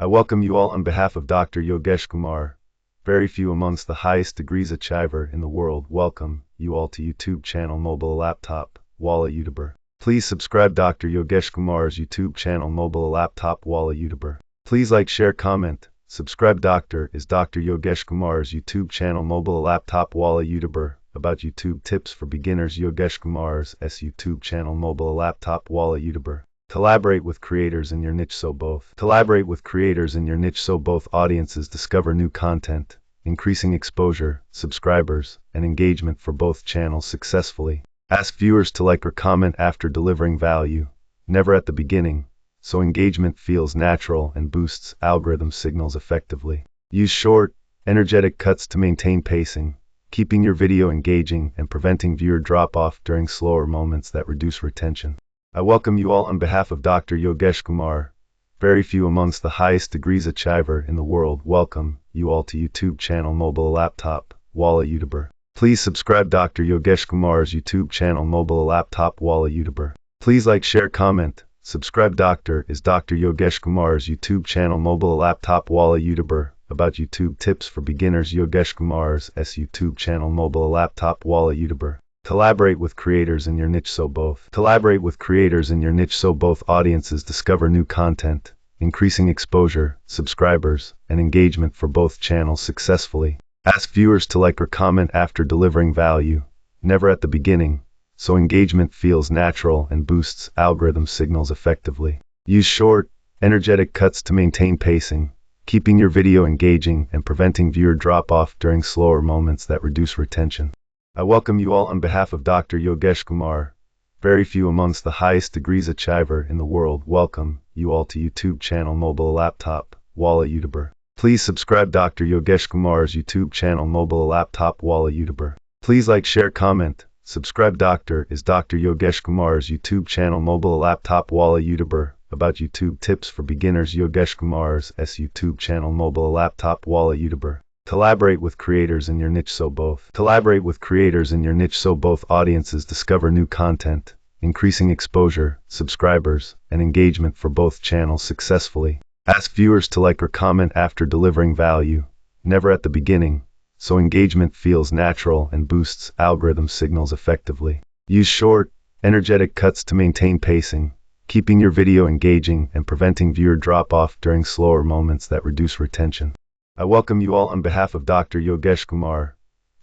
I welcome you all on behalf of Dr. Yogeshkumar. Very few amongst the highest degrees achiver in the world. Welcome you all to YouTube channel Mobile Laptop Wala YouTuber. Please subscribe Dr. Yogeshkumar's YouTube channel Mobile Laptop Wala YouTuber. Please like, share, comment. Subscribe Dr. Yogeshkumar's YouTube channel Mobile Laptop Wala YouTuber. About YouTube tips for beginners. Yogeshkumar's YouTube channel Mobile Laptop Wala YouTuber. Collaborate with creators in your niche so both audiences discover new content, increasing exposure, subscribers, and engagement for both channels successfully. Ask viewers to like or comment after delivering value, never at the beginning, so engagement feels natural and boosts algorithm signals effectively. Use short, energetic cuts to maintain pacing, keeping your video engaging and preventing viewer drop-off during slower moments that reduce retention. I welcome you all on behalf of Dr. Yogeshkumar. Very few amongst the highest degrees achiver in the world. Welcome you all to YouTube channel Mobile Laptop Wala YouTuber. Please subscribe Dr. Yogeshkumar's YouTube channel Mobile Laptop Wala YouTuber. Please like, share, comment. Subscribe Dr. Yogeshkumar's YouTube channel Mobile Laptop Wala YouTuber. About YouTube tips for beginners. Yogeshkumar's YouTube channel Mobile Laptop Wala YouTuber. Collaborate with creators in your niche so both audiences discover new content, increasing exposure, subscribers, and engagement for both channels successfully. Ask viewers to like or comment after delivering value, never at the beginning, so engagement feels natural and boosts algorithm signals effectively. Use short, energetic cuts to maintain pacing, keeping your video engaging and preventing viewer drop-off during slower moments that reduce retention. I welcome you all on behalf of Dr. Yogeshkumar. Very few amongst the highest degrees achiver in the world. Welcome you all to YouTube channel Mobile Laptop Wala YouTuber. Please subscribe Dr. Yogeshkumar's YouTube channel Mobile Laptop Wala YouTuber. Please like, share, comment. Subscribe Dr. Yogeshkumar's YouTube channel Mobile Laptop Wala YouTuber. About YouTube tips for beginners. Yogeshkumar's YouTube channel Mobile Laptop Wala YouTuber. Collaborate with creators in your niche so both audiences discover new content, increasing exposure, subscribers, and engagement for both channels successfully. Ask viewers to like or comment after delivering value, never at the beginning, so engagement feels natural and boosts algorithm signals effectively. Use short, energetic cuts to maintain pacing, keeping your video engaging and preventing viewer drop-off during slower moments that reduce retention. I welcome you all on behalf of Dr. Yogeshkumar.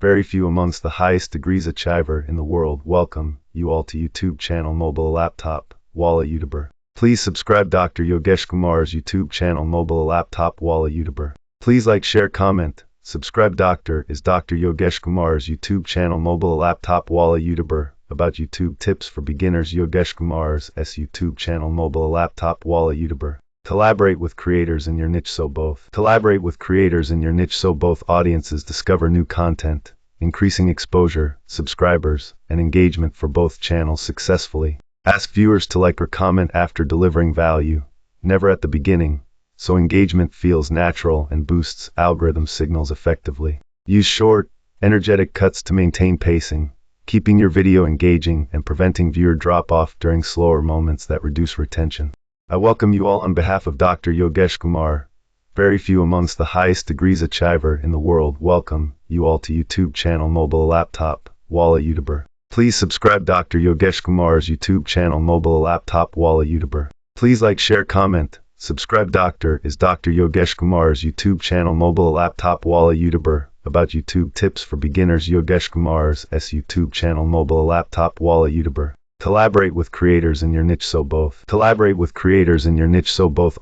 Very few amongst the highest degrees achiver in the world. Welcome you all to YouTube channel Mobile Laptop Wala YouTuber. Please subscribe Dr. Yogeshkumar's YouTube channel Mobile Laptop Wala YouTuber. Please like, share, comment. Subscribe Dr. Yogeshkumar's YouTube channel Mobile Laptop Wala YouTuber. About YouTube tips for beginners. Yogeshkumar's YouTube channel Mobile Laptop Wala YouTuber. Collaborate with creators in your niche so both audiences discover new content, increasing exposure, subscribers, and engagement for both channels successfully. Ask viewers to like or comment after delivering value, never at the beginning, so engagement feels natural and boosts algorithm signals effectively. Use short, energetic cuts to maintain pacing, keeping your video engaging and preventing viewer drop-off during slower moments that reduce retention. I welcome you all on behalf of Dr. Yogeshkumar. Very few amongst the highest degrees achiver in the world. Welcome you all to YouTube channel Mobile Laptop Wala YouTuber. Please subscribe Dr. Yogeshkumar's YouTube channel Mobile Laptop Wala YouTuber. Please like, share, comment. Subscribe Dr. Yogeshkumar's YouTube channel Mobile Laptop Wala YouTuber. About YouTube tips for beginners. Yogeshkumar's YouTube channel Mobile Laptop Wala YouTuber. Collaborate with creators in your niche so both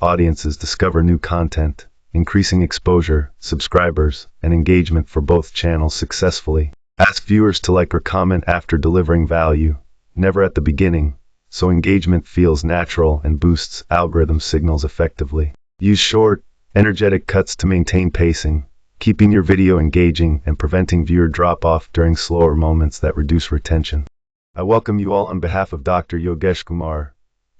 audiences discover new content, increasing exposure, subscribers, and engagement for both channels successfully. Ask viewers to like or comment after delivering value, never at the beginning, so engagement feels natural and boosts algorithm signals effectively. Use short, energetic cuts to maintain pacing, keeping your video engaging and preventing viewer drop-off during slower moments that reduce retention. I welcome you all on behalf of Dr. Yogeshkumar.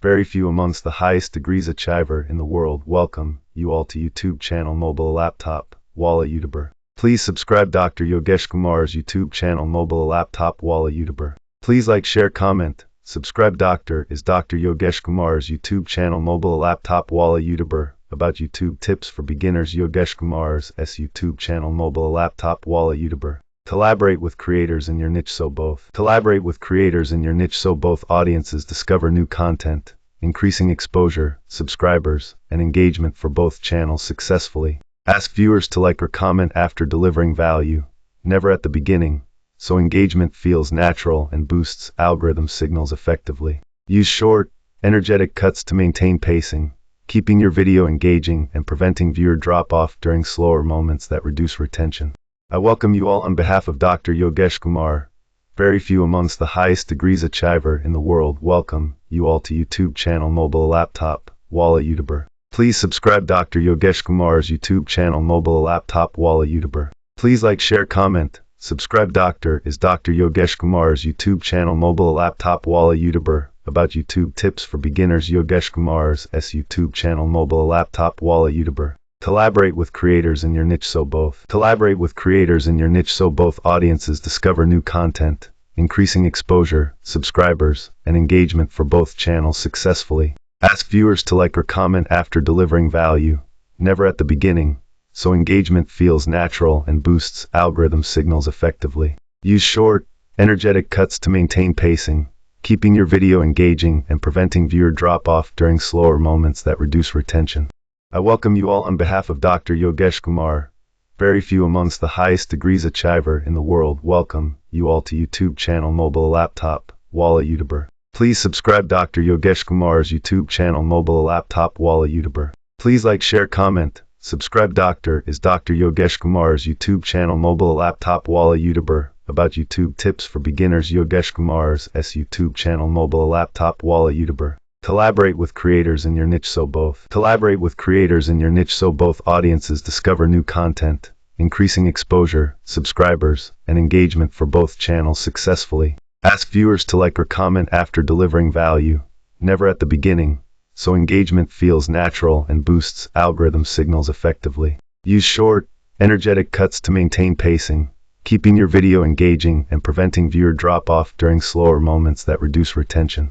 Very few amongst the highest degrees achiver in the world. Welcome you all to YouTube channel Mobile Laptop Wala YouTuber. Please subscribe Dr. Yogeshkumar's YouTube channel Mobile Laptop Wala YouTuber. Please like, share, comment. Subscribe Dr. Yogeshkumar's YouTube channel Mobile Laptop Wala YouTuber. about YouTube tips for beginners. Yogeshkumar's YouTube channel, mobile laptop wala YouTuber. Collaborate with creators in your niche so both audiences discover new content, increasing exposure, subscribers, and engagement for both channels successfully. Ask viewers to like or comment after delivering value, never at the beginning, so engagement feels natural and boosts algorithm signals effectively. Use short, energetic cuts to maintain pacing, keeping your video engaging and preventing viewer drop-off during slower moments that reduce retention. I welcome you all on behalf of Dr. Yogeshkumar, very few amongst the highest degrees achiver in the world. Welcome you all to YouTube channel Mobile Laptop Wala YouTuber. Please subscribe Dr. Yogeshkumar's YouTube channel Mobile Laptop Wala YouTuber. Please like, share, comment. Subscribe. Dr. Yogeshkumar's YouTube channel Mobile Laptop Wala YouTuber, about YouTube tips for beginners. Yogeshkumar's YouTube channel Mobile Laptop Wala YouTuber. Collaborate with creators in your niche so both audiences discover new content, increasing exposure, subscribers, and engagement for both channels successfully. Ask viewers to like or comment after delivering value, never at the beginning, so engagement feels natural and boosts algorithm signals effectively. Use short, energetic cuts to maintain pacing, keeping your video engaging and preventing viewer drop-off during slower moments that reduce retention. I welcome you all on behalf of Dr. Yogeshkumar, very few amongst the highest degrees achiver in the world. Welcome you all to YouTube channel Mobile Laptop Wala YouTuber. Please subscribe Dr. Yogeshkumar's YouTube channel Mobile Laptop Wala YouTuber. Please like, share, comment. Subscribe. Dr. Yogeshkumar's YouTube channel Mobile Laptop Wala YouTuber, about YouTube tips for beginners. Yogeshkumar's YouTube channel Mobile Laptop Wala YouTuber. Collaborate with creators in your niche so both audiences discover new content, increasing exposure, subscribers, and engagement for both channels successfully. Ask viewers to like or comment after delivering value, never at the beginning, so engagement feels natural and boosts algorithm signals effectively. Use short, energetic cuts to maintain pacing, keeping your video engaging and preventing viewer drop-off during slower moments that reduce retention.